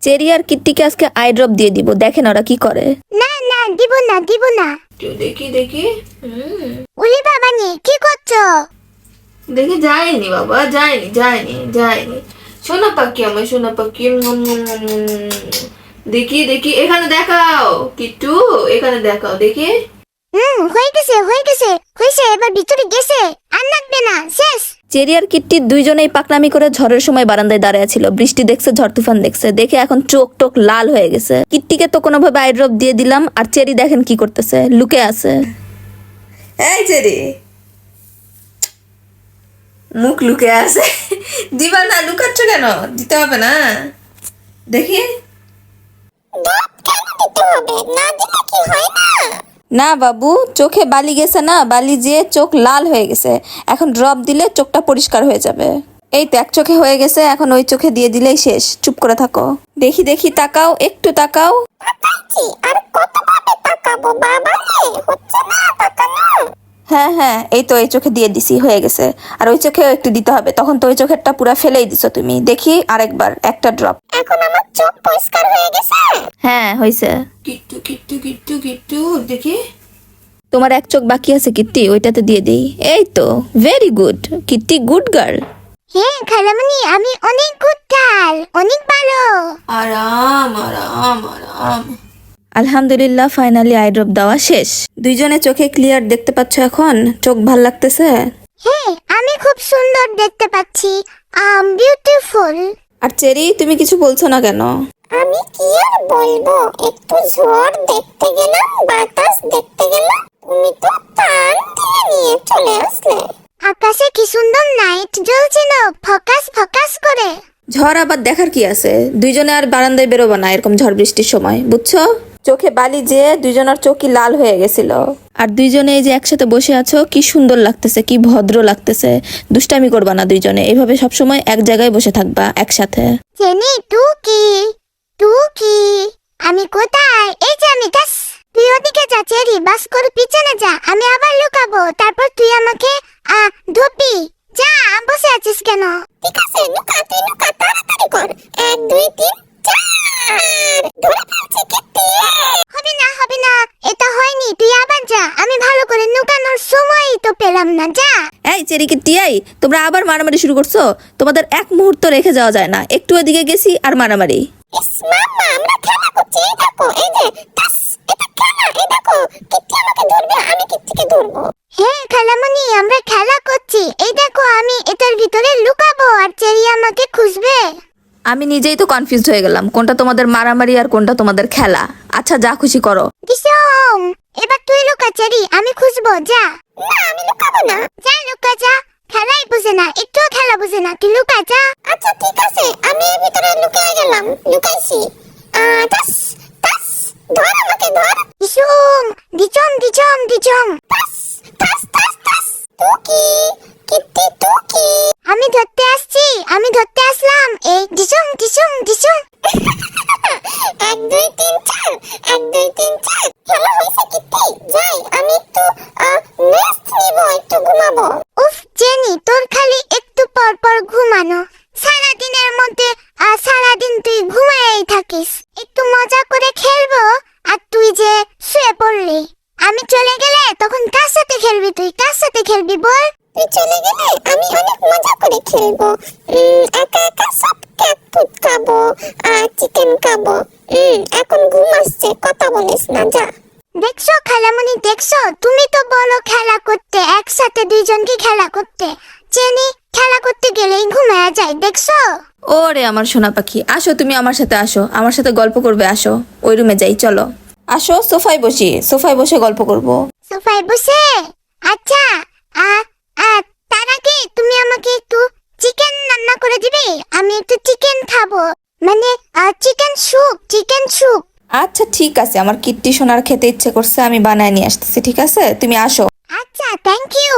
Cherry আর কিট্টিকে আজকে I drop দিয়ে দিব, দেখেন ওরা কি করে। না না দিব না দিব না। দেখি দেখি উলি বাবা নি কি করছো? দেখি যায়নি বাবা, যায়নি যায়নি যায়নি। সোনা পাখি আমার সোনা পাখি। দেখি দেখি এখানে দেখাও কিট্টু, এখানে দেখাও দেখি। হয়ে গেছে হয়েছে, এবার ভিতরে গেছে, আর লাগবে না, শেষ। চেরি আর কিট্টি দুইজনেই পাকনামি করে ঝড়ের সময় বারান্দায় দাঁড়িয়ে ছিল। বৃষ্টি দেখছে, ঝড় তুফান দেখছে, দেখে এখন চোখ টোক লাল হয়ে গেছে। কিট্টিকে তো কোনোভাবে আই ড্রপ দিয়ে দিলাম, আর চেরি দেখেন কি করতেছে, লুকে আছে। এই চেরি মুখ লুকে আছে, দিবা না? লুকাচ্ছ কেন? দিতে হবে না, দেখি। না বাবু, চোখে বালি গেছে না, বালি যেয়ে চোখ লাল হয়ে গেছে। এখন ড্রপ দিলে চোখটা পরিষ্কার হয়ে যাবে। এই তো এক চোখে হয়ে গেছে, এখন ওই চোখে দিয়ে দিলেই শেষ। চুপ করে থাকো। দেখি দেখি তাকাও, একটু তাকাও। আর কতভাবে তাকাবো বাবা, হচ্ছে না তাকানো। হ্যাঁ হ্যাঁ, এই তো এই চোখে দিয়ে দিছি, হয়ে গেছে। আর ওই চোখেও একটু দিতে হবে, তখন তো ওই চোখেরটা পুরো ফেলেই দিছো তুমি। দেখি আরেকবার, একটা ড্রপ। এখন আমার চোখ পরিষ্কার হয়ে গেছে। হ্যাঁ হয়েছে। কিট্টু কিট্টু কিট্টু কিট্টু দেখি। তোমার এক চোখ বাকি আছে কিট্টি, ওইটাতে দিয়ে দেই। এই তো, very good Kitty, good girl. হ্যাঁ খালামণি, আমি অনেক গুড গার্ল, অনেক ভালো। আরাম আরাম আরাম। আলহামদুলিল্লাহ, ফাইনালি আই ড্রপ দেওয়া শেষ। দুইজনে চোখে ক্লিয়ার দেখতে পাচ্ছ এখন? চোখ ভাল লাগতেছে? হ্যাঁ আমি খুব সুন্দর দেখতে পাচ্ছি, বিউটিফুল। আর চেরি, তুমি কিছু বলছো না কেন? আমি কি আর বলবো, একটু ঝড় দেখতে গেলাম, বাতাস দেখতে গেলাম, তুমি তো টান দিয়ে নিয়ে চলে আসলে। আকাশে কি সুন্দর নাইট জ্বলছিল, ফোকাস ফোকাস করে। ঝড় আবার দেখার কি আছে? দুইজনে আর বারান্দায় বেরোবো না এরকম ঝড় বৃষ্টির সময়, বুঝছো? চোখে বালি যে দুইজনের চোখই লাল হয়ে গেছিল। আর দুইজনে এই যে একসাথে বসে আছো, কি সুন্দর লাগতেছে, কি ভদ্র লাগতেছে। দুষ্টামি করবা না দুইজনে, এইভাবে সবসময় এক জায়গায় বসে থাকবা একসাথে। জেনি টুকি আমি কোথায়? এই যে আমি, গাছ। তুই ওদিকে যা চেরি, বাস করে পিছনে যা, আমি আবার লুকাবো, তারপর তুই আমাকে ধরবি। যা, বসে আছিস কেন? ঠিক আছে, লুকা, তুই লুকা, তাড়াতাড়ি কর। 1 2 3 4, ধরে ফেলছে কিট্টি। হবে না, এটা হয়নি, তুই আবার যা, আমি ভালো করে লুকানোর সময়ই তো পেলাম না, যা। এই চেরিকে টিয়াই, তোমরা আবার মারামারি শুরু করছো? তোমাদের এক মুহূর্ত রেখে যাওয়া যায় না, একটু ওদিকে গেছি আর মারামারি। মাম্মা, আমরা খেলা করছি, এই দেখো, এই যে টাস, এটা খেলা, এই দেখো, কিট্টি আমাকে ধরবে, আমি কিট্টিকে ধরবো। হ্যাঁ খালামণি, আমরা খেলা করছি, এই দেখো, আমি এটার ভিতরে লুকাবো আর চেরি আমাকে খুঁজবে। আমি নিজেই তো কনফিউজড হয়ে গেলাম, কোনটা তোমাদের মারামারি আর কোনটা তোমাদের খেলা। আচ্ছা, যা খুশি করো। দিশম, এবার তুই লুকা চেরি, আমি খুঁজবো, যা। না, আমি লুকাবো না। যা লুকা, যা। খেলাই বুঝে না, একটুও খেলা বুঝে না, তুই লুকা, যা। আচ্ছা ঠিক আছে, আমি এর ভিতরে লুকিয়ে গেলাম, লুকাইছি। টাস টাস, ধর আমাকে, ধর। দিচম। টাস টাস টাস টাস। টুকি, কিট্টি টুকি। আমি ধরতে আসলাম, এই দিচম। 1 2 3 4, 1 2 3 4। খেলা হয়েছে কিট্টি, যাই, আমি একটু রেস্ট নিব, একটু ঘুমাবো। উফ জেনি, তোর খালি একটু পর পর ঘুমানো। সারাদিনের মধ্যে সারাদিন তুই ঘুমায়েই থাকিস। একটু মজা করে খেলবো, আর তুই যে শুয়ে পড়লি। আমি চলে গেলে তখন কার সাথে খেলবি তুই? কার সাথে খেলবি বল? তুই চলে গেলে আমি অনেক মজা করে খেলবো। একা একা সব ক্যাট ফুড খাবো, চিকেন খাবো। এখন ঘুম আসছে, কথা বলিস না, যা। দেখছো খালামণি, দেখছো, তুমি তো বলো খেলা করতে, একসাথে দুইজনকে খেলা করতে। চেনি খেলা করতে গেলেই ঘুমায়া যায়, দেখছো? ওরে আমার সোনা পাখি, আসো তুমি আমার সাথে, আসো আমার সাথে গল্প করবে, আসো ওই রুমে যাই, চলো আসো। সোফায় বসে গল্প করব। সোফায় বসে? আচ্ছা, তার আগে তুমি আমাকে একটু চিকেন রান্না করে দিবে, আমি একটু চিকেন খাবো, মানে চিকেন স্যুপ। আচ্ছা ঠিক আছে, আমার কিট্টি সোনার খেতে ইচ্ছে করছে, আমি বানায় নিয়ে আসতেছি, ঠিক আছে তুমি আসো। আচ্ছা, থ্যাংক ইউ।